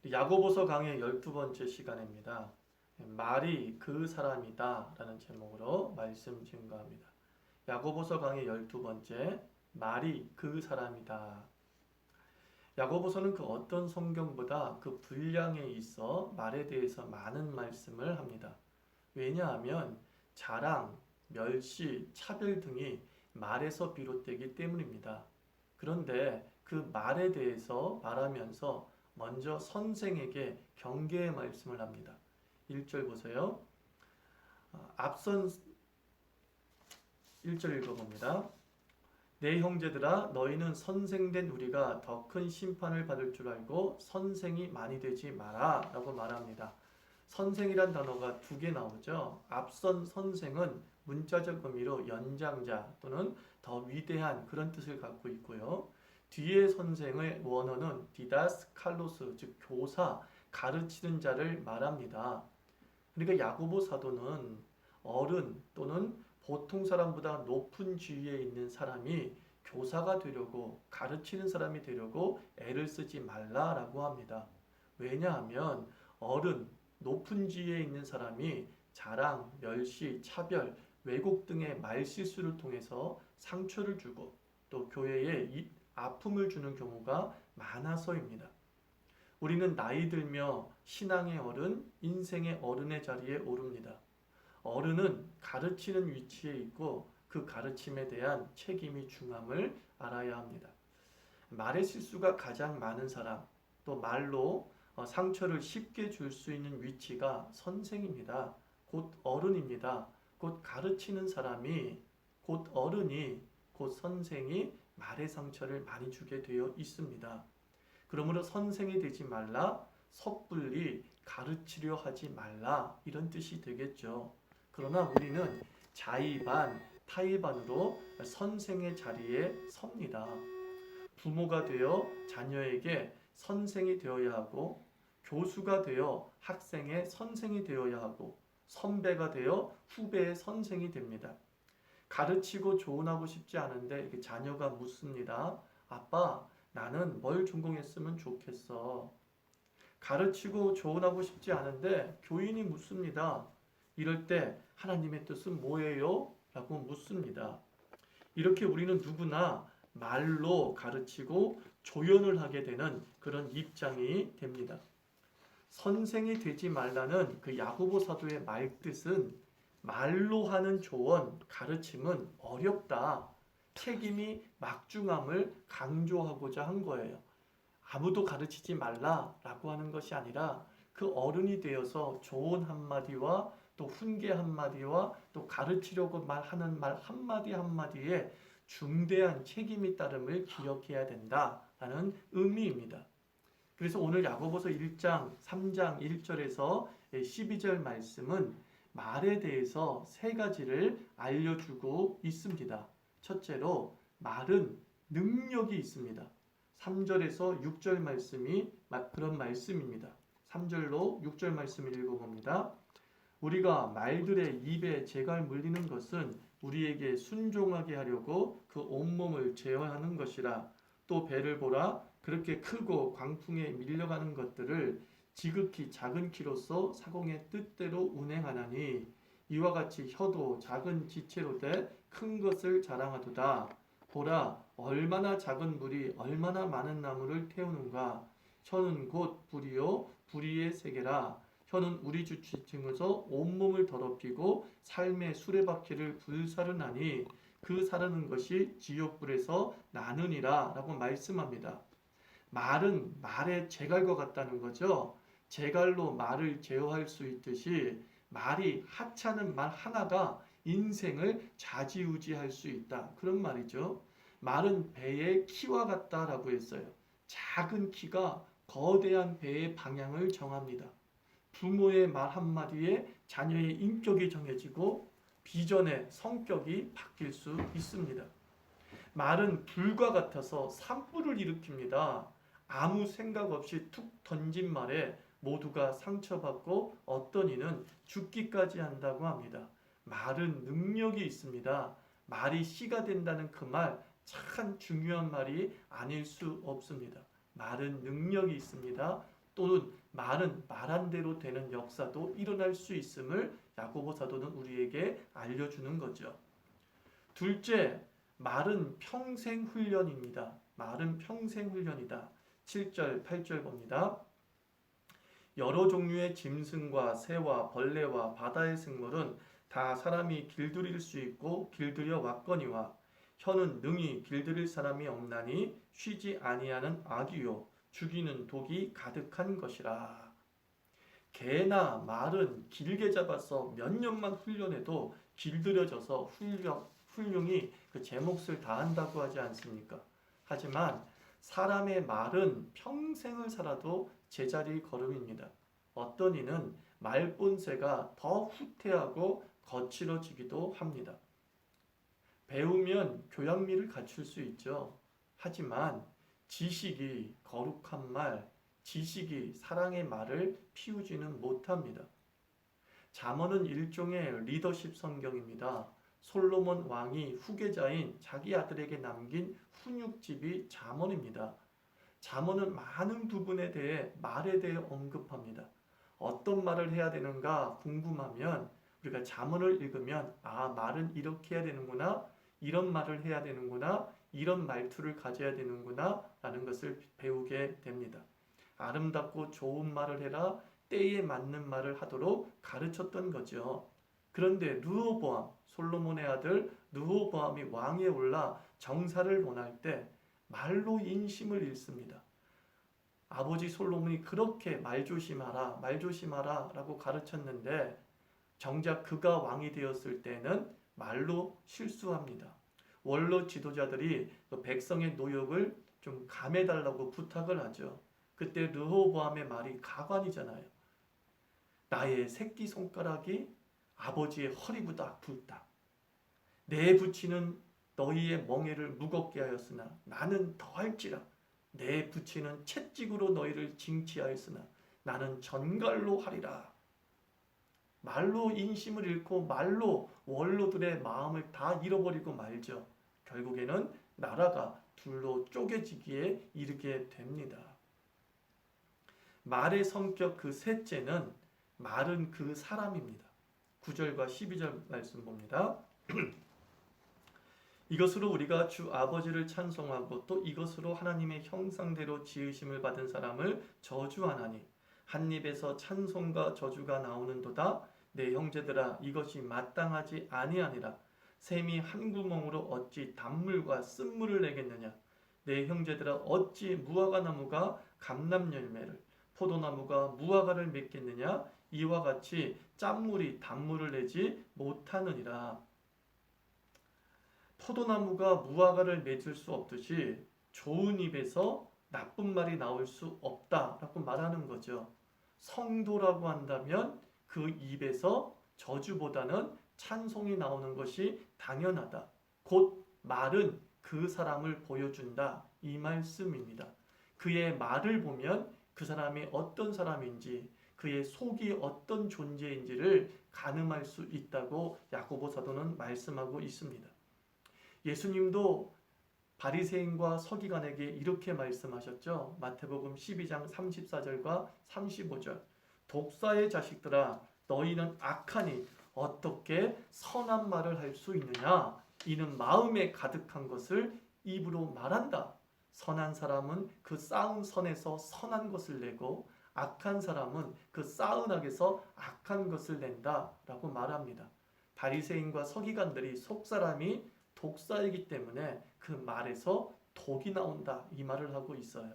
야고보서 강의 12번째 시간입니다. 말이 그 사람이다 라는 제목으로 말씀 증거합니다. 야고보서 강의 12번째 말이 그 사람이다. 야고보서는 그 어떤 성경보다 그 분량에 있어 말에 대해서 많은 말씀을 합니다. 왜냐하면 자랑, 멸시, 차별 등이 말에서 비롯되기 때문입니다. 그런데 그 말에 대해서 말하면서 먼저 선생에게 경계의 말씀을 합니다. 1절 보세요. 앞선 1절 읽어봅니다. 내 형제들아 너희는 선생된 우리가 더 큰 심판을 받을 줄 알고 선생이 많이 되지 마라 라고 말합니다. 선생이란 단어가 두 개 나오죠. 앞선 선생은 문자적 의미로 연장자 또는 더 위대한 그런 뜻을 갖고 있고요. 뒤에 선생의 원어는 디다스 칼로스 즉 교사, 가르치는 자를 말합니다. 그러니까 야고보 사도는 어른 또는 보통 사람보다 높은 지위에 있는 사람이 교사가 되려고 가르치는 사람이 되려고 애를 쓰지 말라라고 합니다. 왜냐하면 어른, 높은 지위에 있는 사람이 자랑, 멸시, 차별, 왜곡 등의 말실수를 통해서 상처를 주고 또 교회에 아픔을 주는 경우가 많아서입니다. 우리는 나이 들며 신앙의 어른, 인생의 어른의 자리에 오릅니다. 어른은 가르치는 위치에 있고 그 가르침에 대한 책임이 중함을 알아야 합니다. 말의 실수가 가장 많은 사람, 또 말로 상처를 쉽게 줄 수 있는 위치가 선생입니다. 곧 어른입니다. 곧 가르치는 사람이, 곧 어른이, 곧 선생이 말의 상처를 많이 주게 되어 있습니다. 그러므로 선생이 되지 말라, 섣불리 가르치려 하지 말라 이런 뜻이 되겠죠. 그러나 우리는 자의반, 타의반으로 선생의 자리에 섭니다. 부모가 되어 자녀에게 선생이 되어야 하고 교수가 되어 학생의 선생이 되어야 하고 선배가 되어 후배의 선생이 됩니다. 가르치고 조언하고 싶지 않은데 자녀가 묻습니다. 아빠, 나는 뭘 전공했으면 좋겠어. 가르치고 조언하고 싶지 않은데 교인이 묻습니다. 이럴 때 하나님의 뜻은 뭐예요? 라고 묻습니다. 이렇게 우리는 누구나 말로 가르치고 조언을 하게 되는 그런 입장이 됩니다. 선생이 되지 말라는 그 야고보 사도의 말뜻은 말로 하는 조언, 가르침은 어렵다. 책임이 막중함을 강조하고자 한 거예요. 아무도 가르치지 말라라고 하는 것이 아니라 그 어른이 되어서 조언 한마디와 또 훈계 한마디와 또 가르치려고 말하는 말 한마디 한마디에 중대한 책임이 따름을 기억해야 된다라는 의미입니다. 그래서 오늘 야고보서 1장 3장 1절에서 12절 말씀은 말에 대해서 세 가지를 알려주고 있습니다. 첫째로 말은 능력이 있습니다. 3절에서 6절 말씀이 그런 말씀입니다. 3절로 6절 말씀을 읽어봅니다. 우리가 말들의 입에 재갈 물리는 것은 우리에게 순종하게 하려고 그 온몸을 제어하는 것이라. 또 배를 보라. 그렇게 크고 광풍에 밀려가는 것들을 지극히 작은 키로서 사공의 뜻대로 운행하나니 이와 같이 혀도 작은 지체로 돼 큰 것을 자랑하도다. 보라, 얼마나 작은 물이 얼마나 많은 나무를 태우는가. 혀는 곧 불이요 불의의 세계라. 혀는 우리 주치층에서 온몸을 더럽히고 삶의 수레바퀴를 불사르나니 그 사르는 것이 지옥불에서 나느니라 라고 말씀합니다. 말은 말의 재갈과 같다는 거죠. 재갈로 말을 제어할 수 있듯이 말이 하찮은 말 하나가 인생을 좌지우지할 수 있다. 그런 말이죠. 말은 배의 키와 같다라고 했어요. 작은 키가 거대한 배의 방향을 정합니다. 부모의 말 한마디에 자녀의 인격이 정해지고 비전의 성격이 바뀔 수 있습니다. 말은 불과 같아서 산불을 일으킵니다. 아무 생각 없이 툭 던진 말에 모두가 상처받고 어떤 이는 죽기까지 한다고 합니다. 말은 능력이 있습니다. 말이 씨가 된다는 그 말 참 중요한 말이 아닐 수 없습니다. 말은 능력이 있습니다. 또는 말은 말한 대로 되는 역사도 일어날 수 있음을 야고보 사도는 우리에게 알려주는 거죠. 둘째, 말은 평생 훈련입니다. 말은 평생 훈련이다. 7절, 8절 봅니다. 여러 종류의 짐승과 새와 벌레와 바다의 생물은 다 사람이 길들일 수 있고 길들여 왔거니와 혀는 능히 길들일 사람이 없나니 쉬지 아니하는 악이요 죽이는 독이 가득한 것이라. 개나 말은 길게 잡아서 몇 년만 훈련해도 길들여져서 훌륭히 그 제 몫을 다한다고 하지 않습니까? 하지만 사람의 말은 평생을 살아도 제자리 걸음입니다. 어떤 이는 말본새가 더 후퇴하고 거칠어지기도 합니다. 배우면 교양미를 갖출 수 있죠. 하지만 지식이 거룩한 말, 지식이 사랑의 말을 피우지는 못합니다. 잠언은 일종의 리더십 성경입니다. 솔로몬 왕이 후계자인 자기 아들에게 남긴 훈육집이 잠언입니다. 잠언은 많은 부분에 대해 말에 대해 언급합니다. 어떤 말을 해야 되는가 궁금하면 우리가 잠언을 읽으면 말은 이렇게 해야 되는구나, 이런 말을 해야 되는구나, 이런 말투를 가져야 되는구나 라는 것을 배우게 됩니다. 아름답고 좋은 말을 해라, 때에 맞는 말을 하도록 가르쳤던 거죠. 그런데 르호보암, 솔로몬의 아들 르호보암이 왕에 올라 정사를 논할 때 말로 인심을 잃습니다. 아버지 솔로몬이 그렇게 말 조심하라 라고 가르쳤는데 정작 그가 왕이 되었을 때는 말로 실수합니다. 원로 지도자들이 그 백성의 노역을 좀 감해달라고 부탁을 하죠. 그때 르호보암의 말이 가관이잖아요. 나의 새끼손가락이 아버지의 허리보다 굵다. 내 부치는 너희의 멍에를 무겁게 하였으나 나는 더할지라. 내 부치는 채찍으로 너희를 징치하였으나 나는 전갈로 하리라. 말로 인심을 잃고 말로 원로들의 마음을 다 잃어버리고 말죠. 결국에는 나라가 둘로 쪼개지기에 이르게 됩니다. 말의 성격 그 셋째는 말은 그 사람입니다. 9절과 12절 말씀 봅니다. 이것으로 우리가 주 아버지를 찬송하고 또 이것으로 하나님의 형상대로 지으심을 받은 사람을 저주하나니 한 입에서 찬송과 저주가 나오는도다. 내 형제들아 이것이 마땅하지 아니하니라. 샘이 한 구멍으로 어찌 단물과 쓴물을 내겠느냐. 내 형제들아 어찌 무화과 나무가 감람 열매를 포도나무가 무화과를 맺겠느냐. 이와 같이 짠물이 단물을 내지 못하느니라. 포도나무가 무화과를 맺을 수 없듯이 좋은 입에서 나쁜 말이 나올 수 없다라고 말하는 거죠. 성도라고 한다면 그 입에서 저주보다는 찬송이 나오는 것이 당연하다. 곧 말은 그 사람을 보여준다. 이 말씀입니다. 그의 말을 보면 그 사람이 어떤 사람인지 그의 속이 어떤 존재인지를 가늠할 수 있다고 야고보 사도는 말씀하고 있습니다. 예수님도 바리새인과 서기관에게 이렇게 말씀하셨죠. 마태복음 12장 34절과 35절. 독사의 자식들아 너희는 악하니 어떻게 선한 말을 할 수 있느냐. 이는 마음에 가득한 것을 입으로 말한다. 선한 사람은 그 쌓은 선에서 선한 것을 내고 악한 사람은 그 쌓은 악에서 악한 것을 낸다 라고 말합니다. 바리새인과 서기관들이 속사람이 독사이기 때문에 그 말에서 독이 나온다 이 말을 하고 있어요.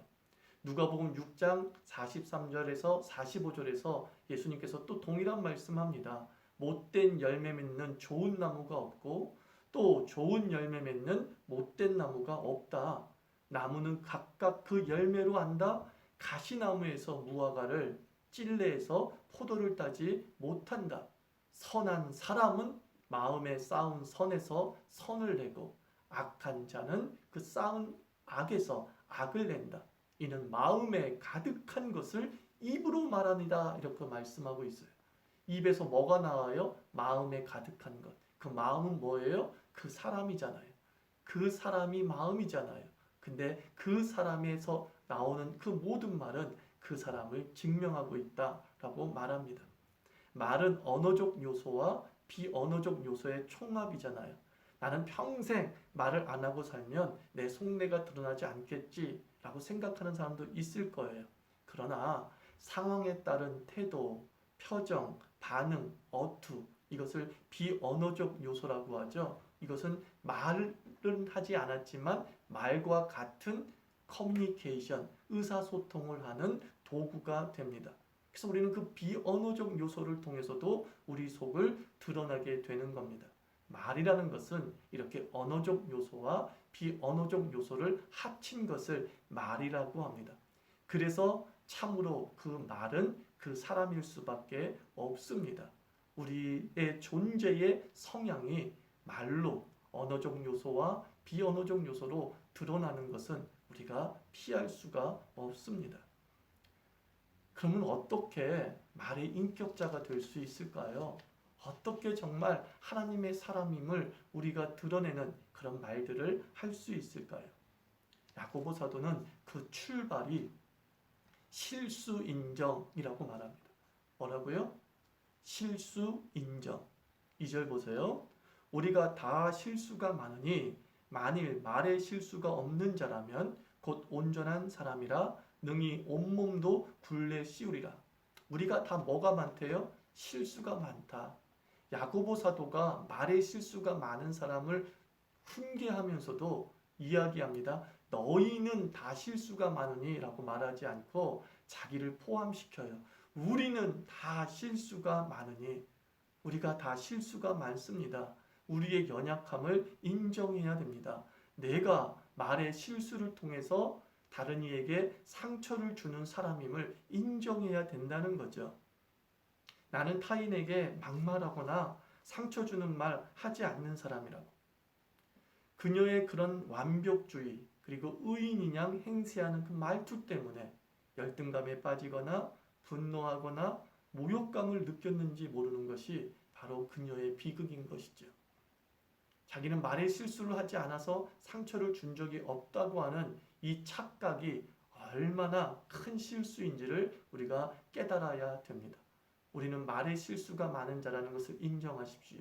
누가복음 6장 43절에서 45절에서 예수님께서 또 동일한 말씀합니다. 못된 열매 맺는 좋은 나무가 없고 또 좋은 열매 맺는 못된 나무가 없다. 나무는 각각 그 열매로 안다. 가시나무에서 무화과를 찔레에서 포도를 따지 못한다. 선한 사람은 마음에 쌓은 선에서 선을 내고 악한 자는 그 쌓은 악에서 악을 낸다. 이는 마음에 가득한 것을 입으로 말하니다. 이렇게 말씀하고 있어요. 입에서 뭐가 나와요? 마음에 가득한 것. 그 마음은 뭐예요? 그 사람이잖아요. 그 사람이 마음이잖아요. 근데 그 사람에서 나오는 그 모든 말은 그 사람을 증명하고 있다라고 말합니다. 말은 언어적 요소와 비언어적 요소의 총합이잖아요. 나는 평생 말을 안 하고 살면 내 속내가 드러나지 않겠지라고 생각하는 사람도 있을 거예요. 그러나 상황에 따른 태도, 표정, 반응, 어투, 이것을 비언어적 요소라고 하죠. 이것은 말은 하지 않았지만 말과 같은 커뮤니케이션, 의사소통을 하는 도구가 됩니다. 그래서 우리는 그 비언어적 요소를 통해서도 우리 속을 드러나게 되는 겁니다. 말이라는 것은 이렇게 언어적 요소와 비언어적 요소를 합친 것을 말이라고 합니다. 그래서 참으로 그 말은 그 사람일 수밖에 없습니다. 우리의 존재의 성향이 말로 언어적 요소와 비언어적 요소로 드러나는 것은 우리가 피할 수가 없습니다. 그러면 어떻게 말의 인격자가 될 수 있을까요? 어떻게 정말 하나님의 사람임을 우리가 드러내는 그런 말들을 할 수 있을까요? 야고보 사도는 그 출발이 실수 인정이라고 말합니다. 뭐라고요? 실수 인정. 2절 보세요. 우리가 다 실수가 많으니 만일 말에 실수가 없는 자라면 곧 온전한 사람이라 능히 온몸도 굴레 씌우리라. 우리가 다 뭐가 많대요? 실수가 많다. 야고보 사도가 말에 실수가 많은 사람을 훈계하면서도 이야기합니다. 너희는 다 실수가 많으니 라고 말하지 않고 자기를 포함시켜요. 우리는 다 실수가 많으니, 우리가 다 실수가 많습니다. 우리의 연약함을 인정해야 됩니다. 내가 말의 실수를 통해서 다른 이에게 상처를 주는 사람임을 인정해야 된다는 거죠. 나는 타인에게 막말하거나 상처 주는 말 하지 않는 사람이라고. 그녀의 그런 완벽주의 그리고 의인인 양 행세하는 그 말투 때문에 열등감에 빠지거나 분노하거나 모욕감을 느꼈는지 모르는 것이 바로 그녀의 비극인 것이죠. 자기는 말에 실수를 하지 않아서 상처를 준 적이 없다고 하는 이 착각이 얼마나 큰 실수인지를 우리가 깨달아야 됩니다. 우리는 말에 실수가 많은 자라는 것을 인정하십시오.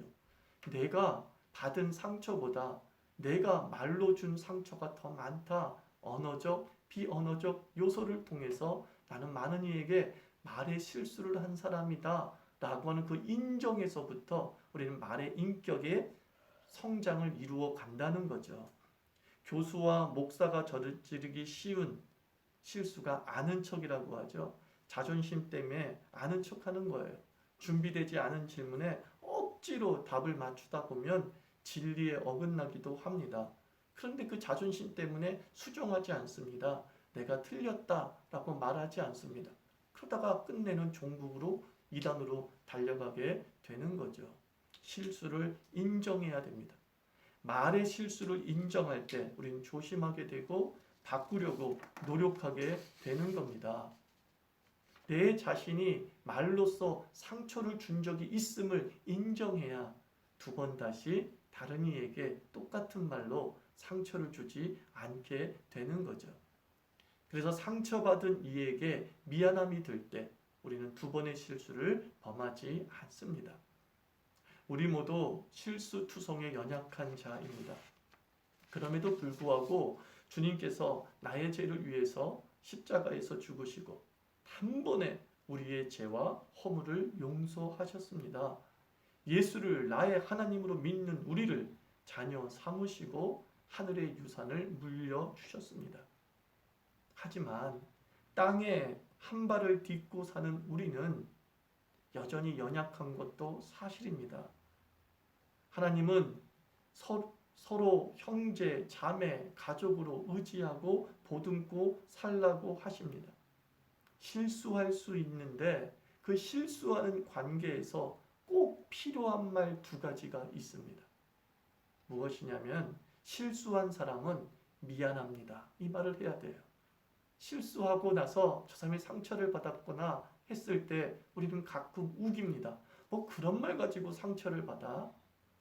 내가 받은 상처보다 내가 말로 준 상처가 더 많다. 언어적, 비언어적 요소를 통해서 나는 많은 이에게 말에 실수를 한 사람이다 라고 하는 그 인정에서부터 우리는 말의 인격의 성장을 이루어 간다는 거죠. 교수와 목사가 저지르기 쉬운 실수가 아는 척이라고 하죠. 자존심 때문에 아는 척하는 거예요. 준비되지 않은 질문에 억지로 답을 맞추다 보면 진리에 어긋나기도 합니다. 그런데 그 자존심 때문에 수정하지 않습니다. 내가 틀렸다라고 말하지 않습니다. 그러다가 끝내는 종북으로 이단으로 달려가게 되는 거죠. 실수를 인정해야 됩니다. 말의 실수를 인정할 때 우리는 조심하게 되고 바꾸려고 노력하게 되는 겁니다. 내 자신이 말로써 상처를 준 적이 있음을 인정해야 두 번 다시 다른 이에게 똑같은 말로 상처를 주지 않게 되는 거죠. 그래서 상처받은 이에게 미안함이 들 때 우리는 두 번의 실수를 범하지 않습니다. 우리 모두 실수투성에 연약한 자입니다. 그럼에도 불구하고 주님께서 나의 죄를 위해서 십자가에서 죽으시고 단번에 우리의 죄와 허물을 용서하셨습니다. 예수를 나의 하나님으로 믿는 우리를 자녀 삼으시고 하늘의 유산을 물려주셨습니다. 하지만 땅에 한 발을 딛고 사는 우리는 여전히 연약한 것도 사실입니다. 하나님은 서로 형제, 자매, 가족으로 의지하고 보듬고 살라고 하십니다. 실수할 수 있는데 그 실수하는 관계에서 꼭 필요한 말 두 가지가 있습니다. 무엇이냐면 실수한 사람은 미안합니다. 이 말을 해야 돼요. 실수하고 나서 저 사람이 상처를 받았거나 했을 때 우리는 가끔 우깁니다. 뭐 그런 말 가지고 상처를 받아?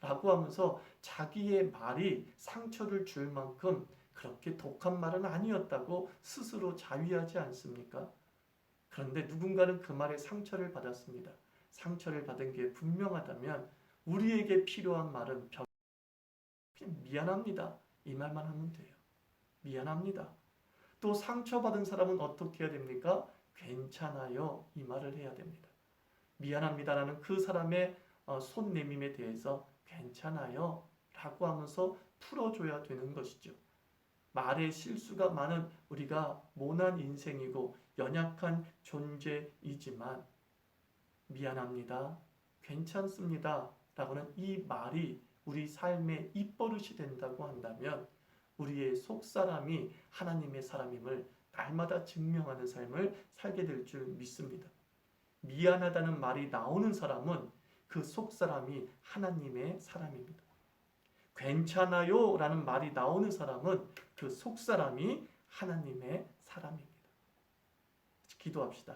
라고 하면서 자기의 말이 상처를 줄 만큼 그렇게 독한 말은 아니었다고 스스로 자위하지 않습니까? 그런데 누군가는 그 말에 상처를 받았습니다. 상처를 받은 게 분명하다면 우리에게 필요한 말은 그냥 미안합니다. 이 말만 하면 돼요. 미안합니다. 또 상처받은 사람은 어떻게 해야 됩니까? 괜찮아요. 이 말을 해야 됩니다. 미안합니다라는 그 사람의 손 내밈에 대해서 괜찮아요. 라고 하면서 풀어줘야 되는 것이죠. 말에 실수가 많은 우리가 모난 인생이고 연약한 존재이지만 미안합니다. 괜찮습니다. 라고는 이 말이 우리 삶의 입버릇이 된다고 한다면 우리의 속사람이 하나님의 사람임을 날마다 증명하는 삶을 살게 될 줄 믿습니다. 미안하다는 말이 나오는 사람은 그 속사람이 하나님의 사람입니다. 괜찮아요 라는 말이 나오는 사람은 그 속사람이 하나님의 사람입니다. 기도합시다.